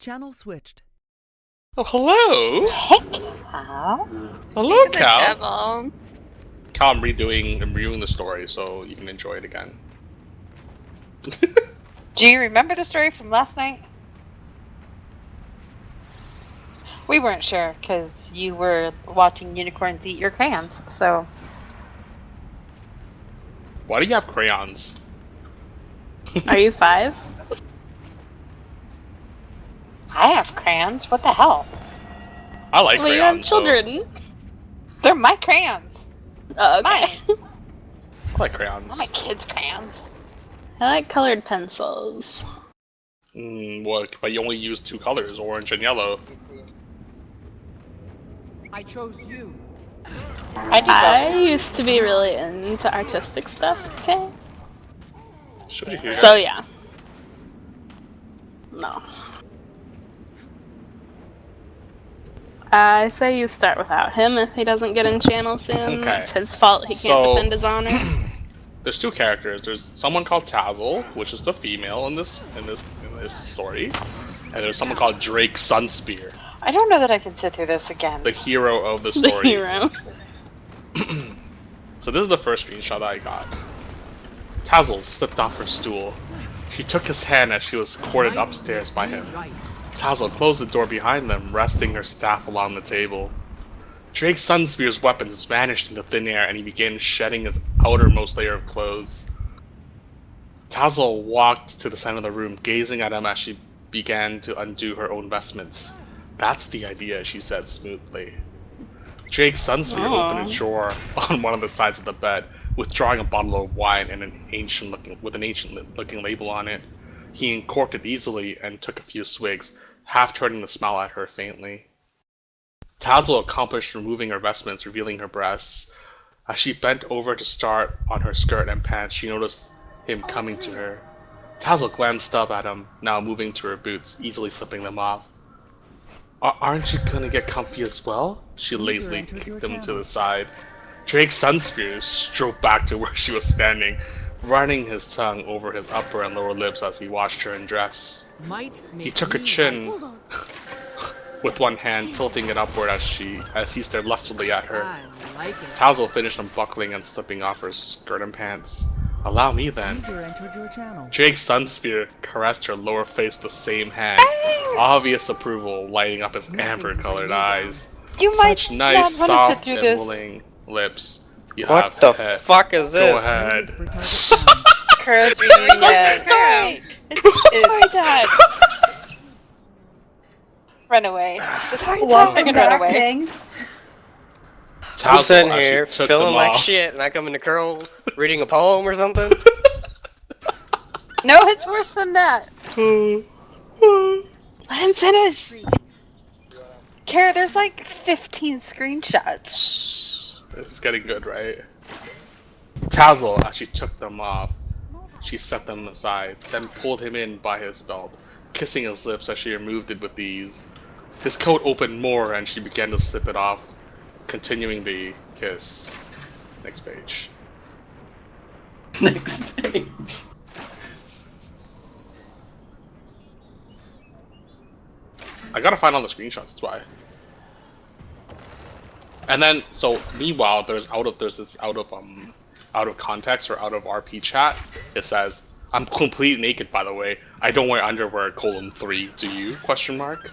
Channel switched. Oh, hello! Hey, Cal. Hello, The Cal! devil. Cal, I'm reviewing the story so you can enjoy it again. Do you remember the story from last night? We weren't sure because you were watching unicorns eat your crayons, so. Why do you have crayons? Are you 5? I have crayons. What the hell? I like Well, crayons. you have children. They're my crayons. Oh, okay. Mine. I like crayons. Not my kids' crayons. I like colored pencils. But you only use 2 colors, orange and yellow. I chose you. I do I both. used to be really into artistic stuff, okay? Should you hear So, that? yeah. No. I say you start without him if he doesn't get in channel soon. Okay. It's his fault he can't defend his honor. There's 2 characters. There's someone called Tazzle, which is the female in this story, and there's someone called Drake Sunspear, I don't know that I can sit through this again. the hero of the The story. hero. So this is the first screenshot that I got. Tazzle slipped off her stool. She took his hand as she was escorted upstairs by him. Tazzle closed the door behind them, resting her staff along the table. Drake Sunspear's weapons vanished into thin air and he began shedding his outermost layer of clothes. Tazzle walked to the center of the room, gazing at him as she began to undo her own vestments. That's the idea, she said smoothly. Drake Sunspear opened a drawer on one of the sides of the bed, withdrawing a bottle of wine and an ancient looking label on it. He uncorked it easily and took a few swigs, half turning to smile at her faintly. Tazzle accomplished removing her vestments, revealing her breasts. As she bent over to start on her skirt and pants, she noticed him coming to her. Tazzle glanced up at him, now moving to her boots, easily slipping them off. Aren't you gonna get comfy as well? She lazily kicked him to the side. Drake Sunspear strode back to where she was standing, running his tongue over his upper and lower lips as he watched her undress. He took her chin with one hand, tilting it upward as he stared lustfully at her. Tazzle finished unbuckling and slipping off her skirt and pants. Allow me then. Drake Sunspear caressed her lower face with the same hand, obvious approval lighting up his amber-colored eyes. You might Such not nice, want to sit soft, through and this. willing lips. You What have the head. fuck is Go this? ahead. Kuro's reading It's Dad. Run away. Just Sorry, walk Dad. and run away. I'm sitting Tazzle here actually took feeling them like off. shit, and I come into Kuro reading a poem or something. No, it's worse than that. Let him finish. Kara, there's like 15 screenshots. It's getting good, right? Tazzle, as she took them off, she set them aside, then pulled him in by his belt, kissing his lips as she removed it with ease. His coat opened more and she began to slip it off, continuing the kiss. Next page. Next page. I gotta find all the screenshots, that's why. And then, so meanwhile, there's this out of context or out of RP chat. It says, "I'm completely naked, by the way. I don't wear underwear. :3. Do you? Question mark."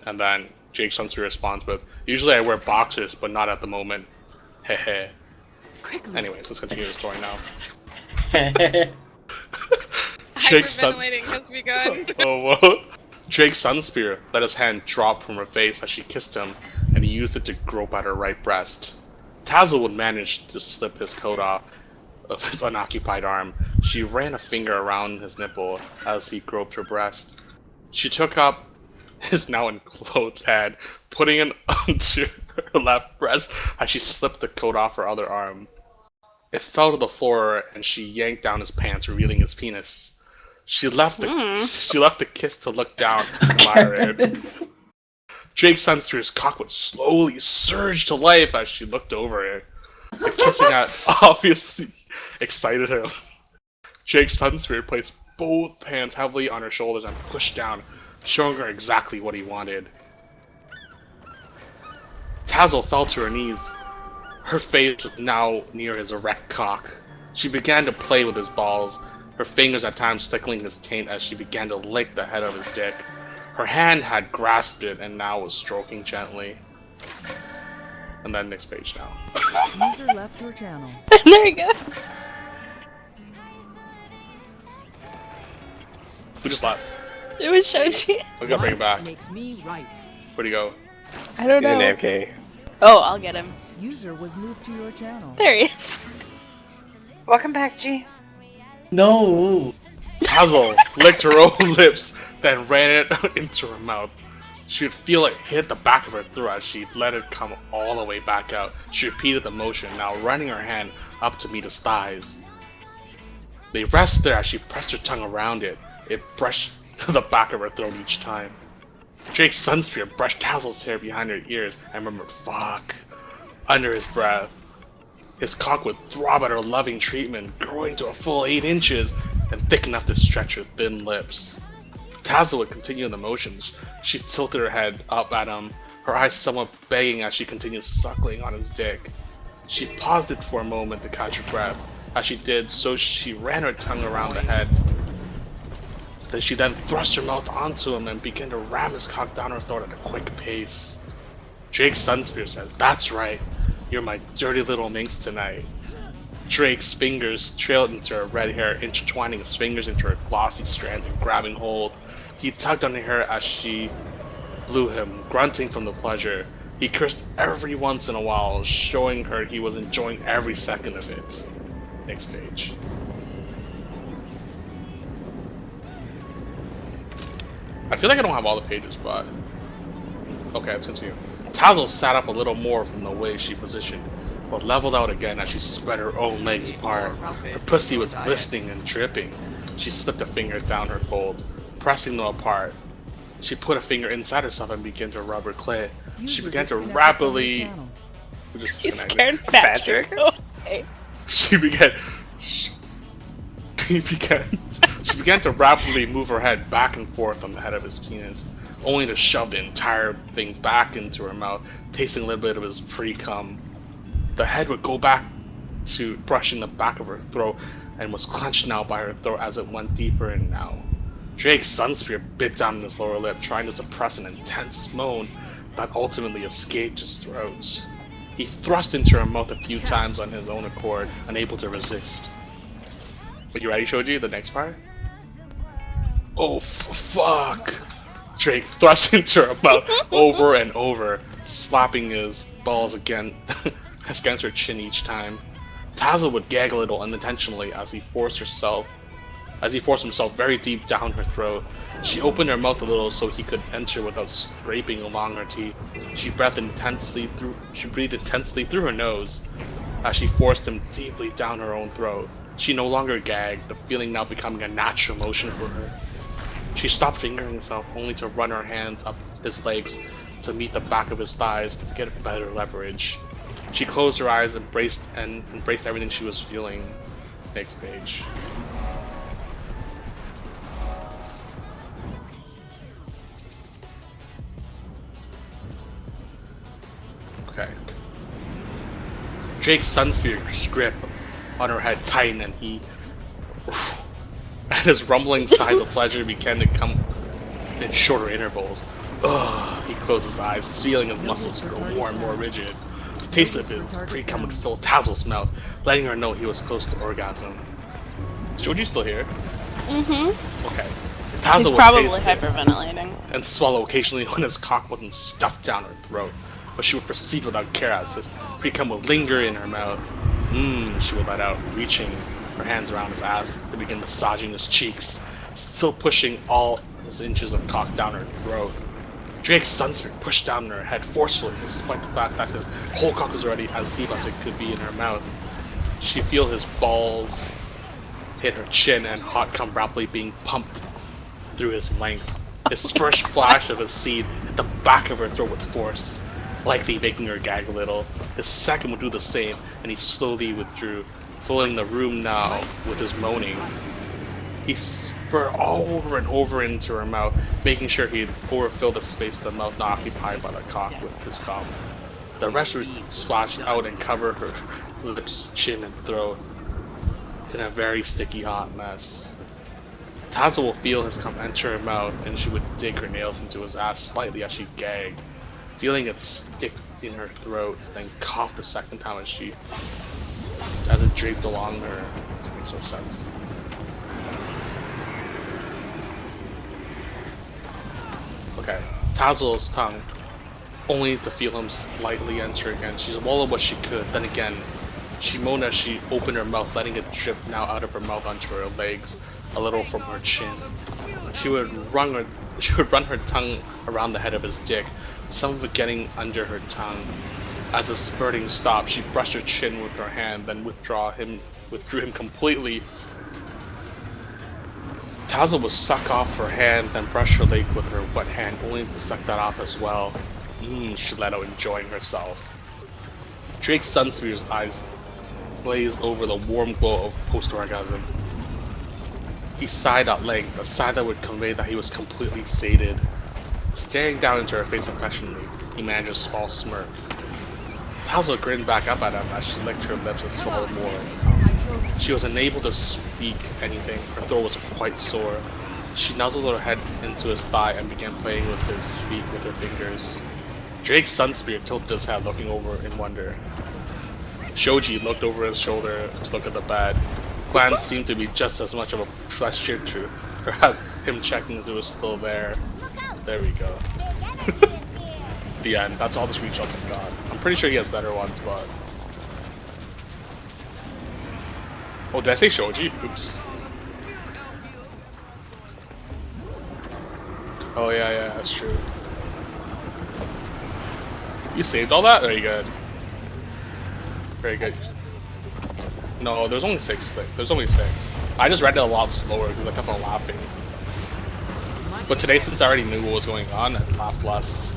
And then Jake Sunspear responds with, "Usually I wear boxers, but not at the moment. Hehe." Anyways, let's continue the story now. Jake Hyperventilating has begun. Oh, whoa. Drake Sunspear let his hand drop from her face as she kissed him, and he used it to grope at her right breast. Tazzle would manage to slip his coat off of his unoccupied arm. She ran a finger around his nipple as he groped her breast. She took up his now enclosed hand, putting it onto her left breast as she slipped the coat off her other arm. It fell to the floor, and she yanked down his pants, revealing his penis. She left the kiss to look down and admire it. Drake Sunspear's cock would slowly surge to life as she looked over it. The kissing had obviously excited him. Drake Sunspear placed both hands heavily on her shoulders and pushed down, showing her exactly what he wanted. Tazzle fell to her knees. Her face was now near his erect cock. She began to play with his balls, her fingers at times tickling his taint as she began to lick the head of his dick. Her hand had grasped it and now was stroking gently. And then next page now. User left your channel. There he goes. Who just left? It was Shoji. We gotta bring it back. Makes me right. Where'd he go? I don't He's know. an AFK. Oh, I'll get him. User was moved to your channel. There he is. Welcome back, G. No. Tazzle licked her own lips, then ran it into her mouth. She would feel it hit the back of her throat as she let it come all the way back out. She repeated the motion, now running her hand up to meet his thighs. They rest there as she pressed her tongue around it. It brushed to the back of her throat each time. Ji Sunspear brushed Tazzle's hair behind her ears and murmured, "Fuck," under his breath. His cock would throb at her loving treatment, growing to a full 8 inches and thick enough to stretch her thin lips. Tazzle would continue the motions. She tilted her head up at him, her eyes somewhat begging as she continued suckling on his dick. She paused it for a moment to catch her breath. As she did so, she ran her tongue around the head. She then thrust her mouth onto him and began to ram his cock down her throat at a quick pace. Ji Sunspear says, "That's right, you're my dirty little minx tonight." Drake's fingers trailed into her red hair, intertwining his fingers into her glossy strands and grabbing hold. He tugged on her hair as she blew him, grunting from the pleasure. He cursed every once in a while, showing her he was enjoying every second of it. Next page. I feel like I don't have all the pages, but okay, let's continue. Tazzle sat up a little more from the way she positioned, but leveled out again as she spread her own legs apart. Her pussy was glistening and dripping. She slipped a finger down her folds, pressing them apart. She put a finger inside herself and began to rub her clit. She User began to disconnected from your rapidly. channel. Who just You disconnected? scared Patrick away. She began. She began to rapidly move her head back and forth on the head of his penis, only to shove the entire thing back into her mouth, tasting a little bit of his pre-cum. The head would go back to brushing the back of her throat and was clenched now by her throat as it went deeper in now. Ji Sunspear bit down on his lower lip, trying to suppress an intense moan that ultimately escaped his throat. He thrust into her mouth a few times on his own accord, unable to resist. But you ready, Shoji? The next part? Oh, fuck! Drake thrust into her mouth over and over, slapping his balls against her chin each time. Tazzle would gag a little unintentionally as he forced himself very deep down her throat. She opened her mouth a little so he could enter without scraping along her teeth. She breathed intensely through her nose as she forced him deeply down her own throat. She no longer gagged, the feeling now becoming a natural motion for her. She stopped fingering herself, only to run her hands up his legs to meet the back of his thighs to get better leverage. She closed her eyes and embraced everything she was feeling. Next page. Okay. Ji Sunspear's grip on her head tightened and and his rumbling sighs of pleasure began to come in shorter intervals. Ugh, he closed his eyes, feeling his muscles grow more and more rigid. The taste of his pre-cum would fill Tazzle's mouth, letting her know he was close to orgasm. Is Joji still here? Mm-hmm. Okay. He's Tazzle would probably taste it hyperventilating. and swallow occasionally when his cock wasn't stuffed down her throat, but she would proceed without care as his pre-cum would linger in her mouth. She would let out, reaching her hands around his ass to begin massaging his cheeks, still pushing all his inches of cock down her throat. Ji Sunspear pushed down her head forcefully, despite the fact that his whole cock was already as deep as it could be in her mouth. She felt his balls hit her chin and hot cum rapidly being pumped through his length. His first flash of his seed hit the back of her throat with force, likely making her gag a little. His second would do the same, and he slowly withdrew, filling the room now with his moaning. He spurred all over and over into her mouth, making sure he'd overfill the space of the mouth not occupied by the cock with his thumb. The rest would splash out and cover her lips, chin, and throat in a very sticky hot mess. Tazo will feel his cum enter her mouth, and she would dig her nails into his ass slightly as she gagged, feeling it stick in her throat, then cough the second time as it draped along her. This makes no sense. Okay, Tazo's tongue, only to feel him slightly enter again. She swallowed what she could, then again, she moaned as she opened her mouth, letting it drip now out of her mouth onto her legs, a little from her chin. She would run her tongue around the head of his dick, some of it getting under her tongue. As the spurting stopped, she brushed her chin with her hand, then withdrew him completely. Tazo would suck off her hand, then brush her leg with her wet hand, only to suck that off as well. She let out, enjoying herself. Ji Sunspear's eyes glazed over the warm glow of post-orgasm. He sighed at length, a sigh that would convey that he was completely sated. Staring down into her face affectionately, he managed a small smirk. Tazo grinned back up at him as she licked her lips and swallowed more. She was unable to speak anything, her throat was quite sore. She nuzzled her head into his thigh and began playing with his feet with her fingers. Ji Sunspear tilted his head, looking over in wonder. Shoji looked over his shoulder to look at the bed. Glance seemed to be just as much of a gesture to her as him checking if it was still there. There we go. The end. That's all the screenshots I've got. I'm pretty sure he has better ones, but... Oh, did I say Shoji? Oops. Oh yeah, that's true. You saved all that? Very good. Very good. No, there's only 6. There's only 6. I just read it a lot slower because I kept on laughing. But today, since I already knew what was going on, I laughed less.